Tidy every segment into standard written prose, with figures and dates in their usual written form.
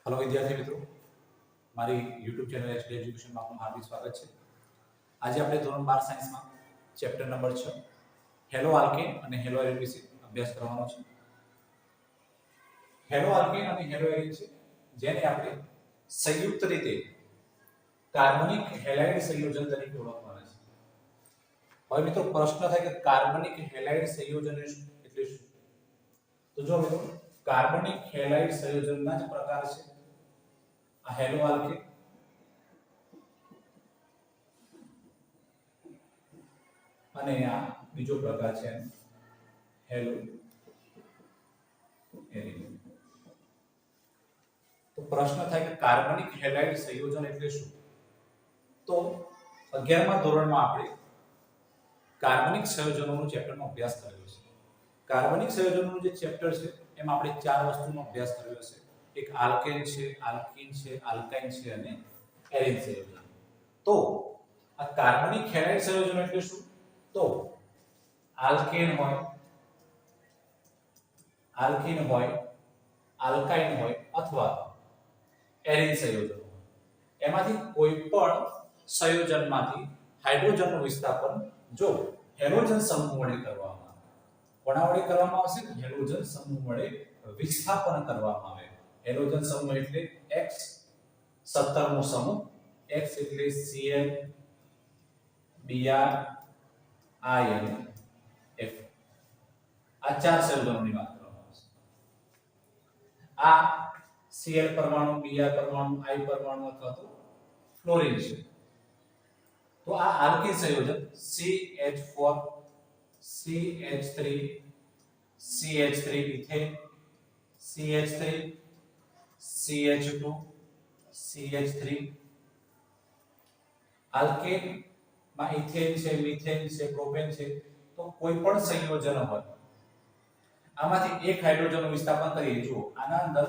Hello विद्यार्थी मित्रों, મારી YouTube ચેનલ HD એજ્યુકેશનમાં આપનું હાર્દિક સ્વાગત છે। આજે આપણે ધોરણ 12 સાયન્સમાં ચેપ્ટર નંબર 6 હેલો આલ્કેન અને હેલો એરીન વિશે અભ્યાસ કરવાનો છે। હેલો આલ્કેન અને હેલો એરીન છે જેને આપણે સંયુક્ત રીતે કાર્બનિક હેલાઇડ સંયોજન તરીકે ઓળખવાના છે। હવે મિત્રો પ્રશ્ન થાય કે કાર્બનિક હેલાઇડ સંયોજન એટલે શું? તો જો મિત્રો કાર્બનિક હેલાઇડ સંયોજનના જ પ્રકાર છે આ હેલો આલ્કેન અને આ બીજો પ્રકાર છે હેલો એરીન। તો પ્રશ્ન થાય કે કાર્બનિક હેલાઇડ સંયોજન એટલે શું? તો 11મા ધોરણમાં આપણે કાર્બનિક સંયોજનોનું ચેપ્ટરનો અભ્યાસ કર્યો છે। કાર્બનિક સંયોજનોનું જે ચેપ્ટર છે એમાં આપણે ચાર વસ્તુનો અભ્યાસ કર્યો છે। એક આલ્કેન છે, આલ્કીન છે, આલ્કાઇન છે અને એરીન સંયોજન। તો આ કાર્બનિક હેલાઇડ સંયોજન એટલે શું? તો આલ્કેન હોય, આલ્કીન હોય, આલ્કાઇન હોય અથવા એરીન સંયોજન હોય, એમાંથી કોઈ પણ સંયોજનમાંથી હાઇડ્રોજનનું વિસ્થાપન જો હેલોજન સમૂહ વડે કરવામાં આવે, કોના વડે કરવામાં આવશે? હેલોજન સમૂહ વડે વિસ્થાપન કરવામાં આવે। હેલોજન સમૂહ એટલે X 17મો સમૂહ, X એટલે Cl Br I અને F, આ ચાર સંયોજનોની વાત કરવામાં આવશે। આ Cl પરમાણુ, Br પરમાણુ, I પરમાણુ અથવા તો ફ્લોરીન છે। તો આ આલ્કીન સંયોજન CH4 CH3 CH3 ethane CH3 CH2 CH3 alkane માં ઇથેન છે, મિથેન છે, પ્રોપેન છે। તો કોઈ પણ સંયોજન હોય આમાંથી એક હાઇડ્રોજનનું વિસ્થાપન કરીએ, જુઓ આના અંદર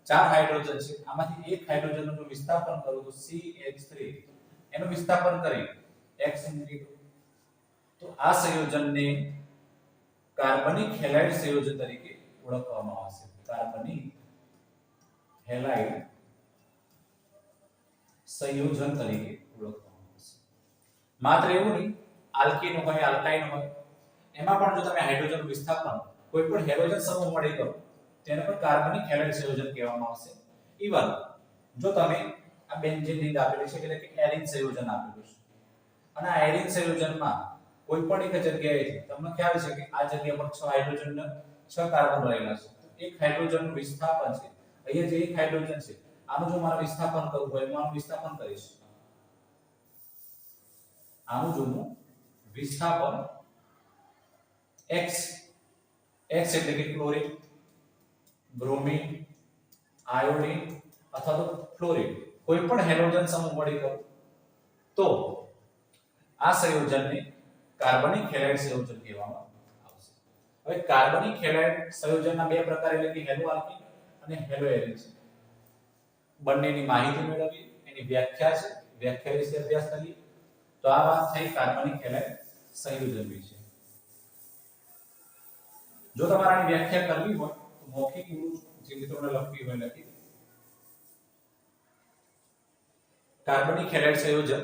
ચાર હાઇડ્રોજન છે, આમાંથી એક હાઇડ્રોજનનું જો વિસ્થાપન કરું તો CH3 એનું વિસ્થાપન કરી X તો આ સંયોજનને કાર્બનિક હેલાઇડ સંયોજન તરીકે ઓળખવામાં આવશે। કાર્બનિક હેલાઇડ સંયોજન તરીકે ઓળખવામાં આવશે। માત્ર એવું નહીં, આલ્કીન હોય, આલ્કાઇન હોય, એમાં પણ જો તમે હાઇડ્રોજનનું વિસ્થાપન કોઈ પણ હેલોજન સમૂહ વડે કરો તેને પણ કાર્બનિક હેલાઇડ સંયોજન કહેવામાં આવશે। ઈવન જો તમે આ બેન્ઝીન રિંગ આપેલી છે એટલે કે એરીન સંયોજન આપેલું છે અને આ એરીન સંયોજનમાં કોઈ પણ એક જગ્યાએથી તમને ખ્યાલ છે કે આ જગ્યા પર 6 હાઇડ્રોજન 6 કાર્બન રહેલા છે, તો એક હાઇડ્રોજનનું વિસ્થાપન છે, અહીંયા જે એક હાઇડ્રોજન છે આનું જો મારે વિસ્થાપન કરવું હોય હું આનું વિસ્થાપન કરીશ, આનું જો હું વિસ્થાપન X એટલે કે ક્લોરીન, બ્રોમીન, આયોડીન અથવા તો ફ્લોરીન કોઈ પણ હેલોજન સમૂહ વડે કરું તો આ સંયોજનને કાર્બનિક હેલાઇડ સંયોજન કહેવામાં આવશે। હવે કાર્બનિક હેલાઇડ સંયોજનના બે પ્રકાર એટલે કે હેલો આલ્કીન અને હેલો એરીન છે। બંનેની માહિતી મેળવીએ, એની વ્યાખ્યા છે, વ્યાખ્યા વિશે અભ્યાસ કરીએ। તો આ વાત થઈ કાર્બનિક હેલાઇડ સંયોજન વિશે। જો તમારે આની વ્યાખ્યા કરવી હોય તો મૌખિક જે મિત્રોને લખવી હોય લખી। કાર્બનિક હેલાઇડ સંયોજન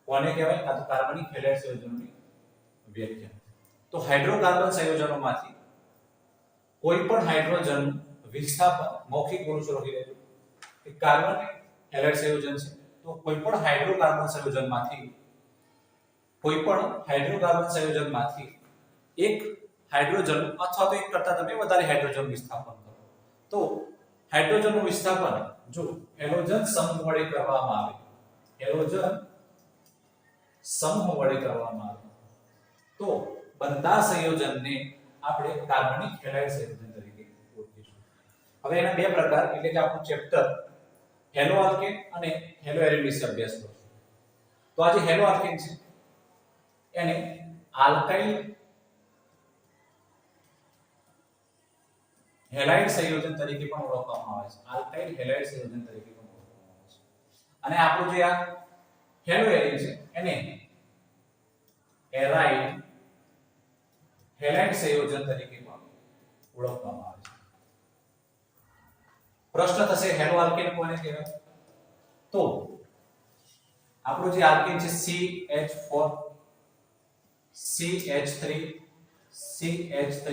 કોને કહેવાય? આ તો કાર્બનિક હેલાઇડ સંયોજનની વ્યાખ્યા। તો હાઇડ્રોકાર્બન સંયોજનોમાંથી કોઈ પણ હાઇડ્રોજન વિસ્થાપન મૌખિક પુરુષો લખી લેજો કે કાર્બનિક હેલાઇડ સંયોજન છે તો કોઈ પણ હાઇડ્રોકાર્બન સંયોજનમાંથી એક હાઇડ્રોજન અથવા તો એક કરતા તમે વધારે હાઇડ્રોજન વિસ્થાપન કરો તો હાઇડ્રોજનનું વિસ્થાપન જો હેલોજન સમૂહ વડે કરવામાં આવે, હેલોજન સમૂહ વડે કરવામાં આવે તો બનતા સંયોજનને આપણે કાર્બનિક હેલાઇડ સંયોજન તરીકે ઓળખીશું। હવે એના બે પ્રકાર એટલે કે આપણું ચેપ્ટર હેલો આલ્કેન અને હેલો એરીન વિશે અભ્યાસ કરશું। તો આ જે હેલો આલ્કેન છે એને આલ્કાઇલ હેલાઇડ સંયોજન તરીકે પણ ઓળખવામાં આવે છે, આલ્કાઇલ હેલાઇડ સંયોજન તરીકે પણ ઓળખવામાં આવે છે। અને આપણું જે આ હેલો એરીન છે એને એરાઇલ હેલાઇડ સંયોજન તરીકે પણ ઓળખવામાં આવે છે। પ્રશ્ન થશે હેલો આલ્કેન કોને કહેવાય? તો આપણું જે આલ્કેન છે CH4 CH3 CH3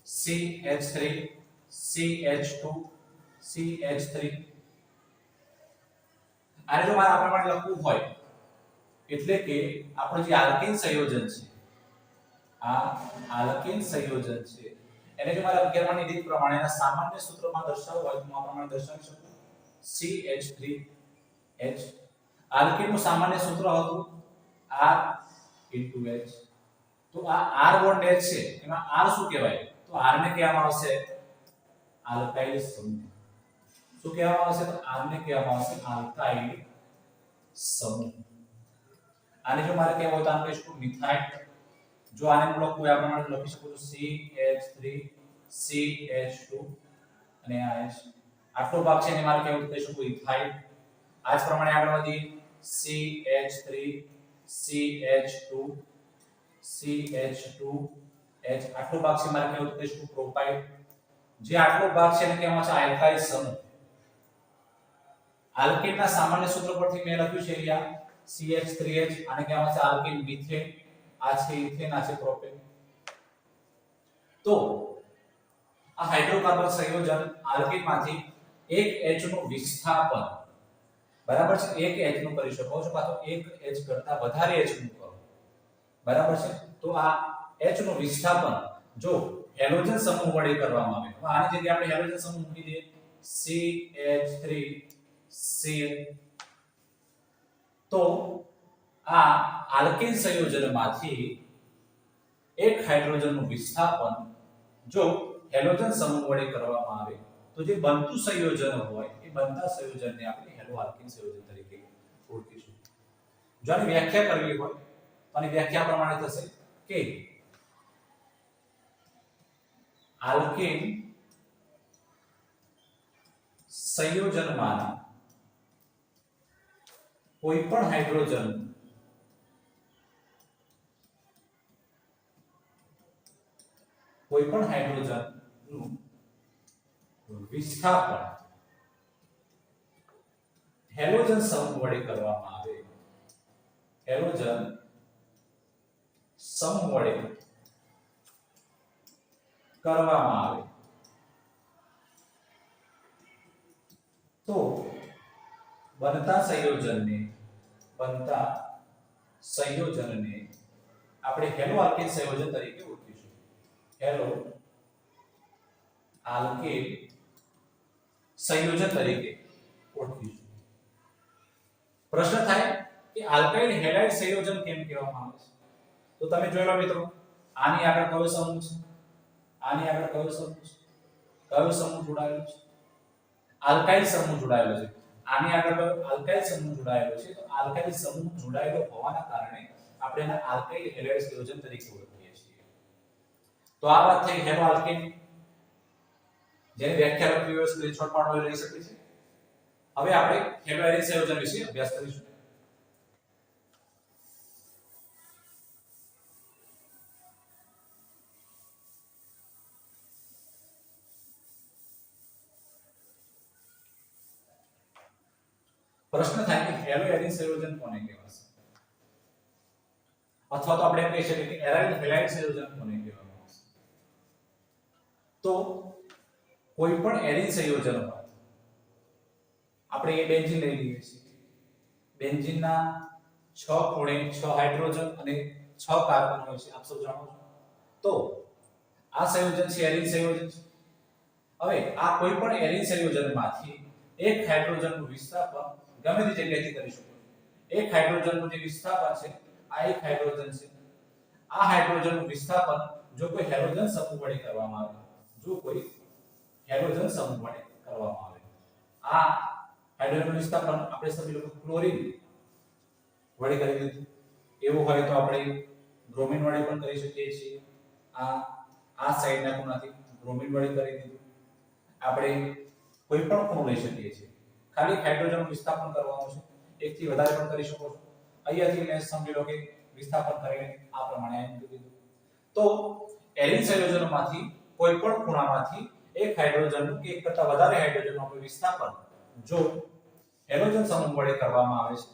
CH3 CH2 CH3 આને જો મારે આ પ્રમાણે લખવું હોય એટલે કે આપણું જે આલ્કેન સંયોજન છે આ આલ્કેન સંયોજન છે એને જો મારે 11 ની રીત પ્રમાણે એના સામાન્ય સૂત્રમાં દર્શાવવું હોય તો હું આ પ્રમાણે દર્શાવી શકું CH3H આલ્કેનનું સામાન્ય સૂત્ર હતું R H તો આ R બોન્ડ H છે એમાં R શું કહેવાય તો R ને કહેવામાં આવશે આલ્કાઇલ સમૂહ શું કહેવામાં આવશે તો R ને કહેવામાં આવશે આલ્કાઇલ સમૂહ આને જો મારે કહેવું હોય તો આને કહીશું મિથાઇલ જો આને હું લખું આ પ્રમાણે લખી શકું તો CH3 CH2 અને આ H આટલો ભાગ છે એને મારે કહેવું તો કહી શકું ઇથાઇલ આ જ પ્રમાણે આગળ વધીએ CH3 CH2 CH2 H આટલો ભાગ છે મારે કહેવું તો કહી શકું પ્રોપાઇલ જે આટલો ભાગ છે એને કહેવામાં આવે છે આલ્કાઇલ સમૂહ આલ્કેનના સામાન્ય સૂત્ર પરથી મેં લખ્યું છે અહીંયા CH3H આને કહેવામાં આવે છે આલ્કેન મિથેન આ છે ઇથેન આ છે પ્રોપેન તો આ હાઇડ્રોકાર્બન સંયોજન આલ્કેનમાંથી એક H નું વિસ્થાપન બરાબર છે એક H નું કરી શકો છો કાં તો એક H કરતા વધારે H નું કરો બરાબર છે તો આ H નું વિસ્થાપન જો હેલોજન સમૂહ વડે કરવામાં આવે તો આની જગ્યાએ આપણે હેલોજન સમૂહ મૂકી દઈએ CH3Cl તો આ આલ્કેન સંયોજનમાંથી એક હાઇડ્રોજનનું વિસ્થાપન જો હેલોજન સમૂહ વડે કરવામાં આવે તો જે બનતું સંયોજન હોય એ બનતા સંયોજનને આપણે હેલો આલ્કેન સંયોજન તરીકે ઓળખીશું જો આની વ્યાખ્યા કરવી હોય તો આની વ્યાખ્યા પ્રમાણે થશે કે આલ્કેન સંયોજનમાંના કોઈ પણ હાઇડ્રોજન નું વિસ્થાપન હેલોજન સમૂહ વડે કરવામાં આવે હેલોજન સમૂહ વડે કરવામાં આવે તો બનતા સંયોજનને આપણે હેલો આલ્કેન સંયોજન તરીકે ઓળખીશું હેલો આલ્કેન સંયોજન તરીકે ઓળખીશું પ્રશ્ન થાય કે આલ્કાઇલ હેલાઇડ સંયોજન કેમ કહેવામાં આવે છે તો તમે જોઈ લો મિત્રો આની આગળ કયો સમૂહ છે આની આગળ કયો સમૂહ છે કયો સમૂહ જોડાયેલો છે આલ્કાઇલ સમૂહ જોડાયેલો છે આની આગળ આલ્કાઇલ સમૂહ જોડાયેલો છે તો આલ્કાઇલ સમૂહ જોડાયેલો હોવાના કારણે આપણે એને આલ્કાઇલ હેલાઇડ સંયોજન તરીકે ઓળખીએ છીએ તો આ વાત થઈ હેલો આલ્કેન જેની વ્યાખ્યા લખવી હોય સ્ક્રીનશોટ પાડવો લઈ શકે છે હવે આપણે હેલો એરિન સંયોજન વિશે અભ્યાસ કરીશું પ્રશ્ન થાય કે હેલો એરિન સંયોજન કોને કહેવાશે અથવા તો આપણે એમ કહી શકીએ કે એરાઇલ હેલાઇડ સંયોજન કોને કહેવામાં આવશે તો કોઈ પણ એરિન સંયોજન હોય આપણે એ બેન્ઝીન લઈ લઈએ છીએ બેન્ઝીનના 6 ખૂણે 6 હાઇડ્રોજન અને 6 કાર્બન હોય છે આપ સૌ જાણો છો તો આ સંયોજન છે એરિન સંયોજન છે હવે આ કોઈ પણ એરિન સંયોજનમાંથી એક હાઇડ્રોજનનું વિસ્થાપન ગમે તે જગ્યાએથી કરી શકો એક હાઇડ્રોજનનું જે વિસ્થાપન છે આ એક હાઇડ્રોજન છે આ હાઇડ્રોજનનું વિસ્થાપન જો કોઈ હેલોજન સમૂહ વડે કરવામાં આવે આ હાઇડ્રોજનનું વિસ્થાપન આપણે સમજી લો ક્લોરીન વડે કરી દીધું એવું હોય તો આપણે બ્રોમિન વડે પણ કરી શકીએ છીએ આ સાઈડના ખૂણાથી બ્રોમિન વડે કરી દીધું આપણે કોઈ પણ ખૂણો લઈ શકીએ છીએ ખાલી હાઇડ્રોજનનું વિસ્થાપન કરવાનું છે એકથી વધારે પણ કરી શકો છો અહીંયાથી મેં સમજી લો કે વિસ્થાપન કરીને આ પ્રમાણે મૂકી દીધું તો એરિન સંયોજનોમાંથી કોઈ પણ ખૂણામાંથી એક હાઇડ્રોજનનું કે એક કરતાં વધારે હાઇડ્રોજનનું આપણે વિસ્થાપન જો હેલોજન સમૂહ વડે કરવામાં આવે છે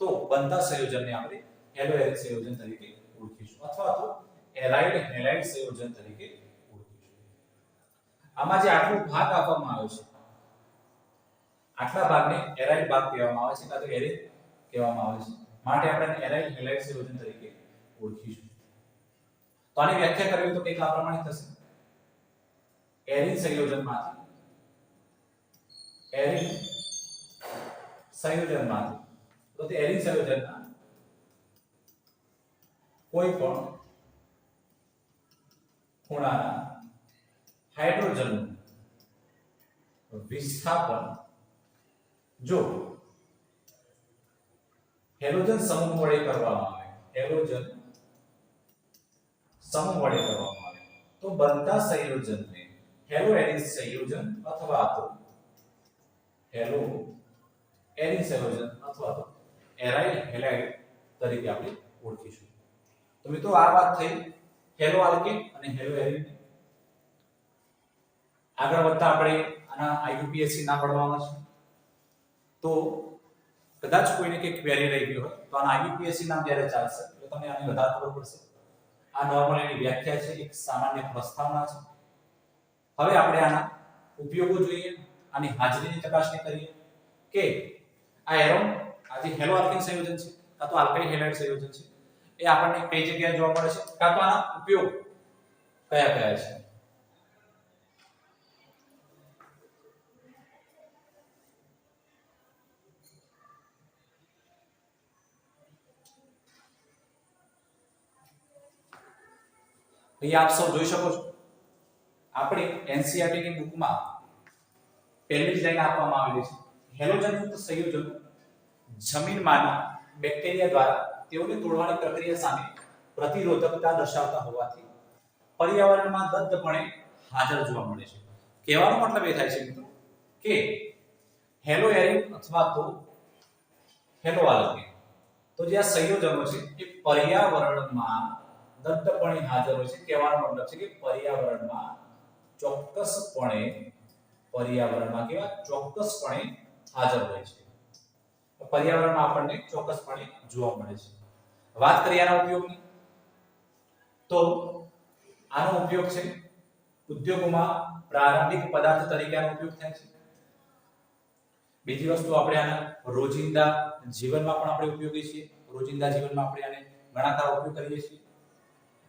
તો બનતા સંયોજનને આપણે હેલો એરિક સંયોજન તરીકે ઓળખીશું અથવા તો એરાઇડ હેલાઇડ સંયોજન તરીકે ઓળખીશું. આમાં જે આટલો ભાગ આપવામાં આવ્યો છે આટલા ભાગને એરાઇડ ભાગ કહેવામાં આવે છે કાં તો એરિક કહેવામાં આવે છે, માટે આપણે એરાઇડ હેલાઇડ સંયોજન તરીકે ઓળખીશું. તો આની વ્યાખ્યા કરવી તો કંઈક આ પ્રમાણે થશે. એરિન સંયોજનમાંથી તો તે એરિન સંયોજનના કોઈ પણ ખૂણાના હાઇડ્રોજનનું વિસ્થાપન જો હેલોજન સમૂહ વડે કરવામાં આવે તો બનતા સંયોજનને હેલો એરિન સંયોજન અથવા તો એરાઇડ હેલાઇડ તરીકે આપણે ઓળખીશું. તો મિત્રો આ વાત થઈ હેલો આલ્કેન અને હેલો એરિન. આગળ વધતા આપણે આના આઈયુપીએસસી ના ભણવાના છે તો કદાચ કોઈને કંઈક ક્વેરી રહી ગઈ હોય તો આના આઈયુપીએસસી નામ જ્યારે ચાલશે તો તમને આની વધારે ખબર પડશે. આ નોર્મલ એની વ્યાખ્યા છે, એક સામાન્ય પ્રસ્તાવના છે. હવે આપણે આના ઉપયોગો જોઈએ, આની હાજરીની ચકાસણી કરીએ કે આ જે હેલો આલ્કેન સંયોજન છે કાં તો આલ્કાઇલ હેલાઇડ સંયોજન છે એ આપણને કઈ જગ્યાએ જોવા મળે છે કાં તો આના ઉપયોગ કયા કયા છે. અહીં આપ સૌ જોઈ શકો છો આપણે એનસીઈઆરટી ની બુકમાં પહેલી જ લાઈન આપવામાં આવેલી છે. હેલોજનયુક્ત સંયોજનો જમીનમાંના બેક્ટેરિયા દ્વારા તેઓને તોડવાની પ્રક્રિયા સામે પ્રતિરોધકતા દર્શાવતા હોવાથી પર્યાવરણમાં દત્તપણે હાજર જોવા મળે છે. કહેવાનો મતલબ એ થાય છે મિત્રો કે હેલો એરિન અથવા તો હેલો આલ્કેન તો જે આ સંયોજનો છે એ પર્યાવરણમાં દત્તપણે હાજર હોય છે. કહેવાનો મતલબ છે કે પર્યાવરણમાં ચોક્કસપણે હાજર હોય છે. પર્યાવરણમાં આપણને ચોક્કસપણે જોવા મળે છે. વાત કરીએ આના ઉપયોગની તો આનો ઉપયોગ છે ઉદ્યોગોમાં પ્રારંભિક પદાર્થ તરીકે આનો ઉપયોગ થાય છે. બીજી વસ્તુ આપણે આના રોજિંદા જીવનમાં પણ આપણે ઉપયોગી છીએ. રોજિંદા જીવનમાં આપણે આને ઘણા ખરા ઉપયોગ કરીએ છીએ.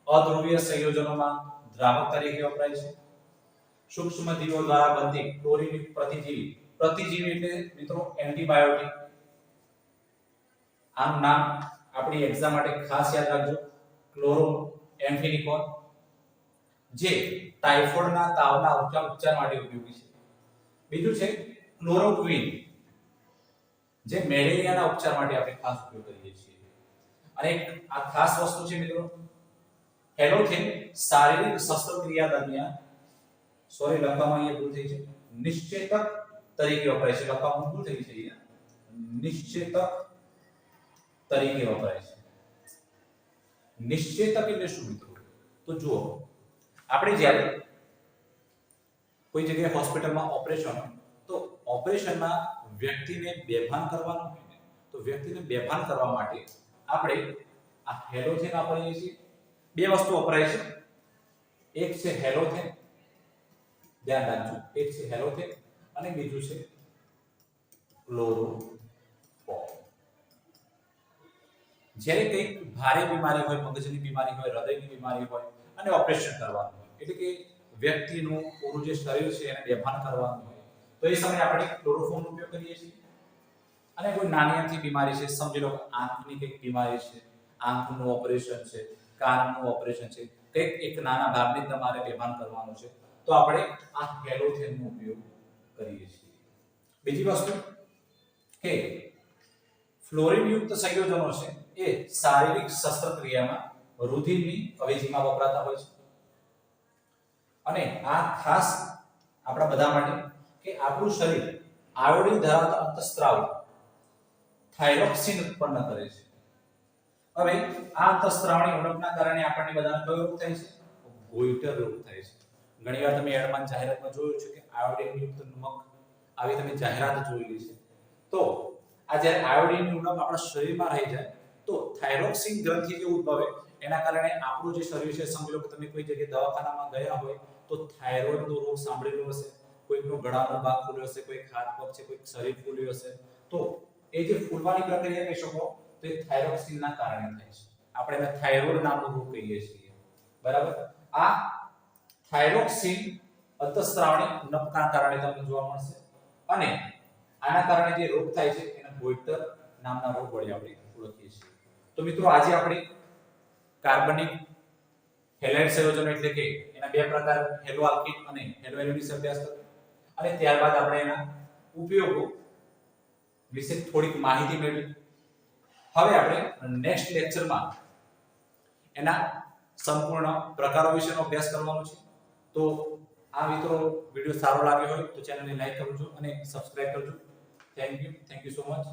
અધ્રુવીય સંયોજનોમાં દ્રાવક તરીકે વપરાય છે. સૂક્ષ્મ જીવો દ્વારા બનતી ક્લોરીન પ્રતિજીવી એટલે મિત્રો એન્ટીબાયોટિક. આનું નામ આપણી એક્ઝામ માટે ખાસ યાદ રાખજો, ક્લોરોએમ્ફેનિકોન, જે ટાઇફોઇડના તાવના ઉપચાર માટે ઉપયોગી છે. બીજું છે ક્લોરોક્વિન, જે મેલેરિયાના ઉપચાર માટે આપણે ખાસ ઉપયોગ કરીએ છીએ. અને આ ખાસ વસ્તુ છે મિત્રો હેલોથેન શારીરિક શસ્ત્રક્રિયા દરમિયાન લખવામાં અહીંયા ભૂલ થઈ છે, નિશ્ચેતક તરીકે વપરાય છે. લખવામાં ભૂલ થઈ છે, નિશ્ચેતક તરીકે વપરાય છે. નિશ્ચેતક એટલે શું મિત્રો? તો જુઓ આપણે જ્યારે કોઈ જગ્યાએ હોસ્પિટલમાં ઓપરેશન હોય તો ઓપરેશનમાં વ્યક્તિને બેભાન કરવાનું હોય ને તો વ્યક્તિને બેભાન કરવા માટે આપણે આ હેલોથેન વાપરીએ છીએ. બે વસ્તુ વપરાય છે, એક છે હેલોથેન, ધ્યાન રાખજો, એક છે હેલોથેન અને બીજું છે ક્લોરોફોર્મ. જ્યારે કંઈક ભારે બીમારી હોય, મગજની બીમારી હોય, હૃદયની બીમારી હોય અને ઓપરેશન કરવાનું હોય એટલે કે વ્યક્તિનું પૂરું જે શરીર છે એને બેભાન કરવાનું હોય તો એ સમયે આપણે ક્લોરોફોર્મનો ઉપયોગ કરીએ છીએ. અને કોઈ નાની અમથી બીમારી છે, સમજી લો આંખની કંઈક બીમારી છે, આંખનું ઓપરેશન છે, કાનનું ઓપરેશન છે, કંઈક એક નાના ભાગને તમારે બેભાન કરવાનું છે તો આપણે આ હેલોથેનનો ઉપયોગ કરીએ છીએ. બીજી વસ્તુ કે ફ્લોરીન યુક્ત સંયોજનો છે એ શારીરિક શસ્ત્રક્રિયામાં રુધિરની અવેજીમાં વપરાતા હોય છે. અને આ ખાસ આપણા બધા માટે કે આપણું શરીર આયોડિન ધરાવતા અંતઃસ્ત્રાવ થાઇરોક્સિન ઉત્પન્ન કરે છે. હવે આ અંતઃસ્ત્રાવની ઉણપના કારણે આપણને બધાને કયો રોગ થાય છે? ગોઈટર રોગ થાય છે. ઘણીવાર તમે એડમાં જાહેરાતમાં જોયું છે કે આયોડિન યુક્ત નમક આવી તમે જાહેરાત જોયેલી છે. તો આ જ્યારે આયોડિન ઉણપ આપણા શરીરમાં રહી જાય તો થાઇરોક્સિન ગ્રંથિ જે ઉદ્ભવે એના કારણે આપણું જે શરીર છે, સમજી લો કે તમે કોઈ જગ્યાએ દવાખાનામાં ગયા હોય તો થાઇરોઇડનો રોગ સાંભળેલો હશે, કોઈકનો ગળાનો ભાગ ફૂલ્યો હશે, કોઈ હાથ પગ છે, કોઈ શરીર ફૂલ્યું હશે, તો એ જે ફૂલવાની પ્રક્રિયા કહી શકો તો એ થાઇરોક્સિનના કારણે થાય છે. આપણે એને થાઇરોઇડ નામનો રોગ કહીએ છીએ. બરાબર. આ થાઇરોક્સિન અંતઃસ્ત્રાવની ઉણપના કારણે તમને જોવા મળશે અને આના કારણે જે રોગ થાય છે એને ગોઈટર નામના રોગ વડે આપણે ઓળખીએ છીએ. તો મિત્રો આજે આપણે કાર્બનિક હેલાઇડ સંયોજનો એટલે કે એના બે પ્રકાર હેલો આલ્કીન અને હેલો એલ્યુમિન વિશે અભ્યાસ કર્યો અને ત્યારબાદ આપણે એના ઉપયોગો વિશે થોડીક માહિતી મેળવી. હવે આપણે નેક્સ્ટ લેક્ચરમાં એના સંપૂર્ણ પ્રકારો વિશેનો અભ્યાસ કરવાનો છે. તો આ મિત્રો વિડિયો સારો લાગ્યો હોય તો ચેનલને લાઈક કરજો અને સબસ્ક્રાઇબ કરજો. Thank you so much.